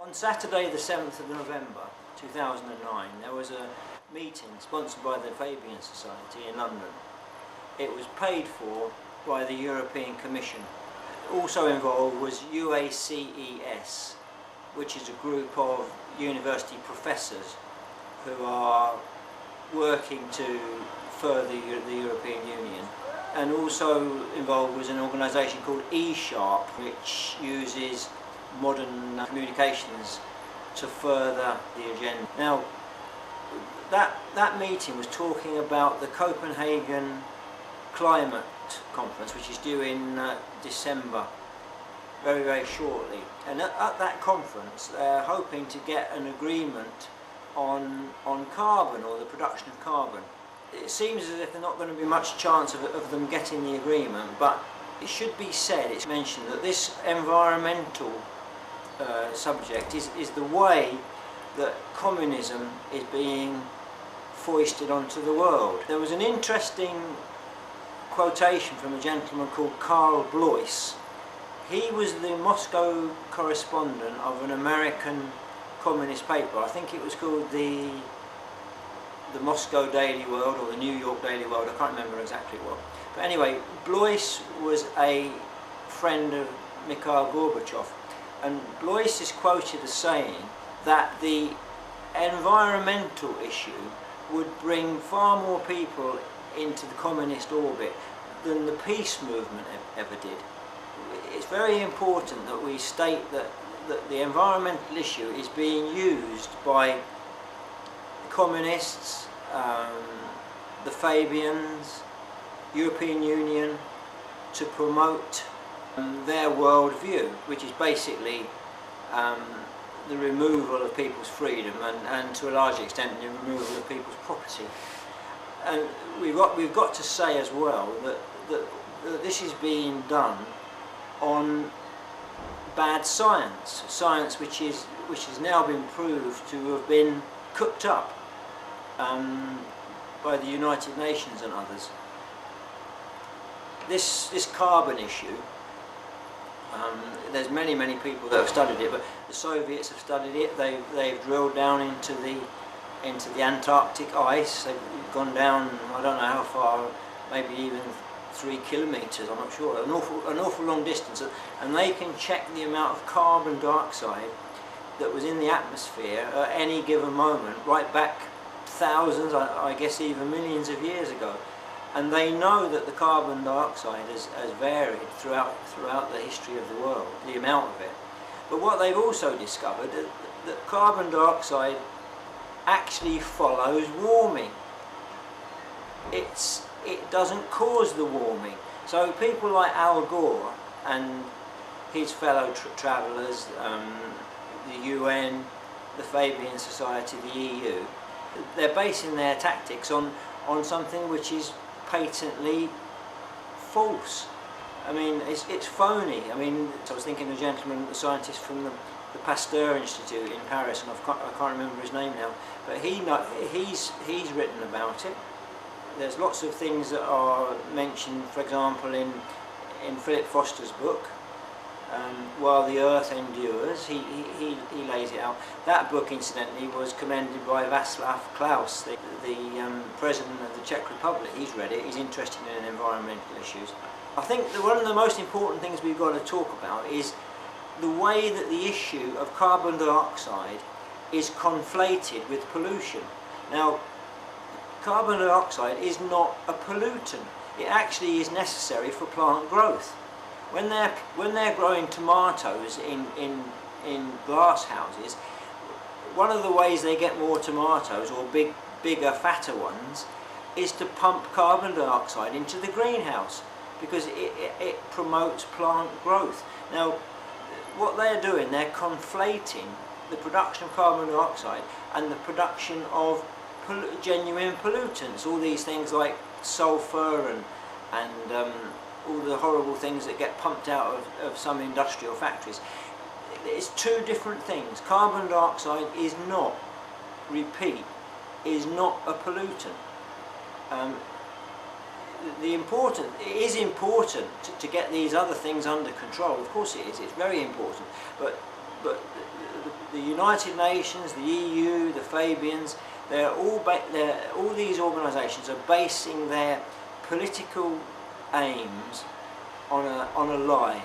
On Saturday the 7th of November 2009 there was a meeting sponsored by the Fabian Society in London. It was paid for by the European Commission. Also involved was UACES, which is a group of university professors who are working to further the European Union. And also involved was an organisation called eSharp, which uses modern communications to further the agenda. Now, that meeting was talking about the Copenhagen Climate Conference, which is due in December, very, very shortly. And at that conference, they're hoping to get an agreement on carbon, or the production of carbon. It seems as if there's not going to be much chance of them getting the agreement, but it should be said, it's mentioned, that this environmental subject is the way that communism is being foisted onto the world. There was an interesting quotation from a gentleman called Karl Blois. He was the Moscow correspondent of an American communist paper. I think it was called the Moscow Daily World or the New York Daily World, I can't remember exactly what. But anyway, Blois was a friend of Mikhail Gorbachev, and Blois is quoted as saying that the environmental issue would bring far more people into the communist orbit than the peace movement ever did. It's very important that we state that the environmental issue is being used by communists, the Fabians, European Union, to promote their worldview, which is basically the removal of people's freedom and to a large extent the removal of people's property. And we've got to say as well that this is being done on bad science which has now been proved to have been cooked up by the United Nations and others. This carbon issue, there's many people that have studied it, but the Soviets have studied it. They've drilled down into the Antarctic ice. They've gone down, I don't know how far, maybe even 3 kilometres, I'm not sure, an awful long distance, and they can check the amount of carbon dioxide that was in the atmosphere at any given moment, right back thousands, I guess even millions of years ago. And they know that the carbon dioxide has varied throughout the history of the world, the amount of it. But what they've also discovered is that carbon dioxide actually follows warming. It doesn't cause the warming. So people like Al Gore and his fellow travellers, the UN, the Fabian Society, the EU, they're basing their tactics on something which is patently false. I mean, it's phony. I mean, I was thinking of a gentleman, a scientist from the Pasteur Institute in Paris, and I can't remember his name now, but he's written about it. There's lots of things that are mentioned, for example, in Philip Foster's book, While the Earth Endures. He lays it out. That book, incidentally, was commended by Václav Klaus, the president of the Czech Republic. He's read it. He's interested in environmental issues. I think that one of the most important things we've got to talk about is the way that the issue of carbon dioxide is conflated with pollution. Now, carbon dioxide is not a pollutant. It actually is necessary for plant growth. When they're growing tomatoes in glass houses, one of the ways they get more tomatoes, or bigger, fatter ones, is to pump carbon dioxide into the greenhouse, because it promotes plant growth. Now, what they're doing, they're conflating the production of carbon dioxide and the production of genuine pollutants, all these things like sulfur and all the horrible things that get pumped out of some industrial factories. It's two different things. Carbon dioxide is not, repeat, is not a pollutant. It is important to get these other things under control. Of course it is. It's very important. But the United Nations, the EU, the Fabians, all these organisations are basing their political aims on a lie,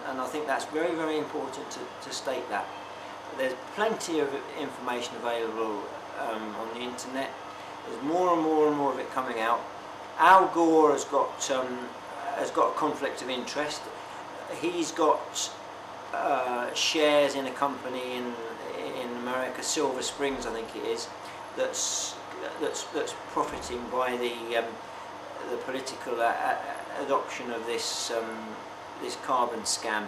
and I think that's very, very important to state that. There's plenty of information available on the internet. There's more and more and more of it coming out. Al Gore has got a conflict of interest. He's got shares in a company in America, Silver Springs, I think it is, that's profiting by the political adoption of this carbon scam.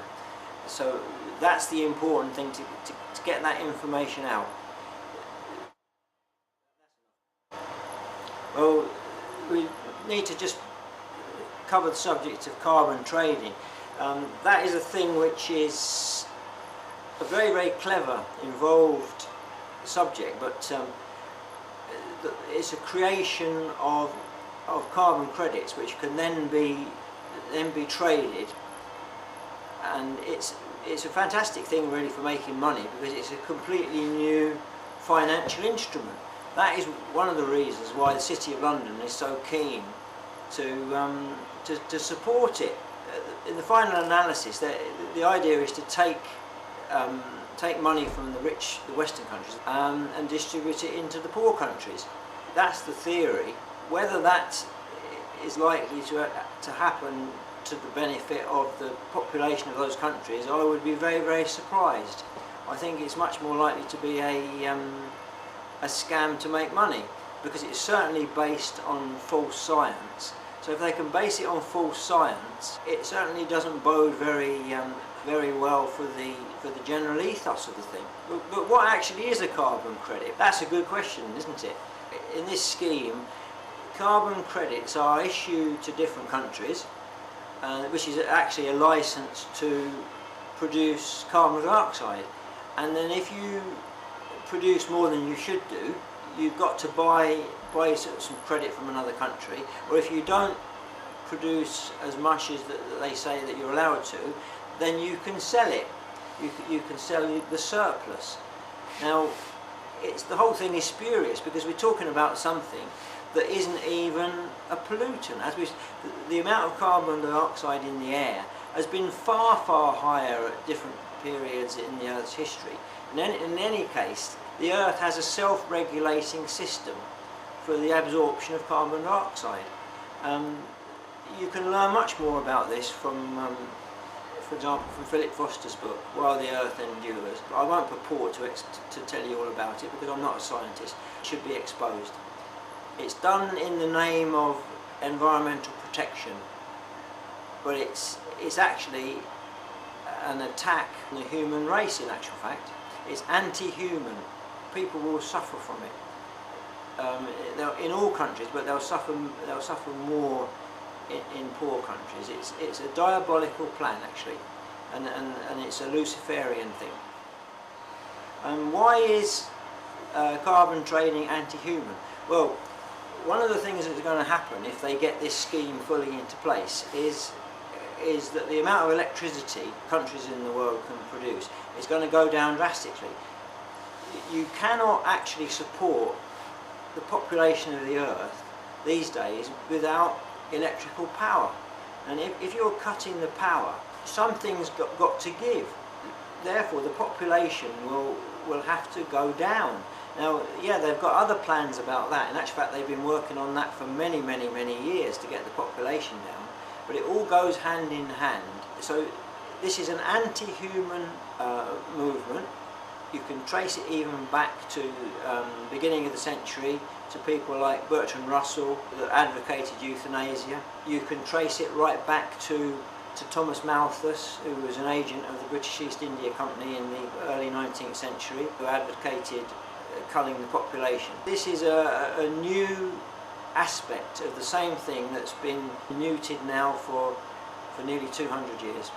So that's the important thing, to get that information out. Well, we need to just cover the subject of carbon trading. That is a thing which is a very, very clever, involved subject, but it's a creation of carbon credits which can then be traded, and it's a fantastic thing really for making money, because it's a completely new financial instrument. That is one of the reasons why the City of London is so keen to support it. In the final analysis, the idea is to take money from the rich, the Western countries, and distribute it into the poor countries. That's the theory. Whether that is likely to happen to the benefit of the population of those countries, I would be very, very surprised. I think it's much more likely to be a scam to make money, because it's certainly based on false science. So if they can base it on false science, it certainly doesn't bode very well for the general ethos of the thing. But what actually is a carbon credit? That's a good question, isn't it? In this scheme, carbon credits are issued to different countries, which is actually a license to produce carbon dioxide. And then if you produce more than you should do, you've got to buy some credit from another country, or if you don't produce as much as they say that you're allowed to, then you can sell it. You can sell the surplus. Now, the whole thing is spurious, because we're talking about something that isn't even a pollutant. The amount of carbon dioxide in the air has been far, far higher at different periods in the Earth's history. In any case, the Earth has a self-regulating system for the absorption of carbon dioxide. You can learn much more about this from, for example, from Philip Foster's book, While the Earth Endures. I won't purport to tell you all about it, because I'm not a scientist. It should be exposed. It's done in the name of environmental protection, but it's actually an attack on the human race, in actual fact. It's anti-human. People will suffer from it. In all countries, but they'll suffer more in poor countries. It's a diabolical plan, actually, and it's a Luciferian thing. Why is carbon trading anti-human? Well, one of the things that's going to happen if they get this scheme fully into place is that the amount of electricity countries in the world can produce is going to go down drastically. You cannot actually support the population of the Earth these days without electrical power, and if you're cutting the power, something's got to give. Therefore the population will have to go down. Now, yeah, they've got other plans about that. In actual fact, they've been working on that for many, many, many years to get the population down, but it all goes hand in hand. So this is an anti-human movement. You can trace it even back to beginning of the century, to people like Bertrand Russell that advocated euthanasia. You can trace it right back to Thomas Malthus, who was an agent of the British East India Company in the early 19th century, who advocated culling the population. This is a new aspect of the same thing that's been mooted now for nearly 200 years.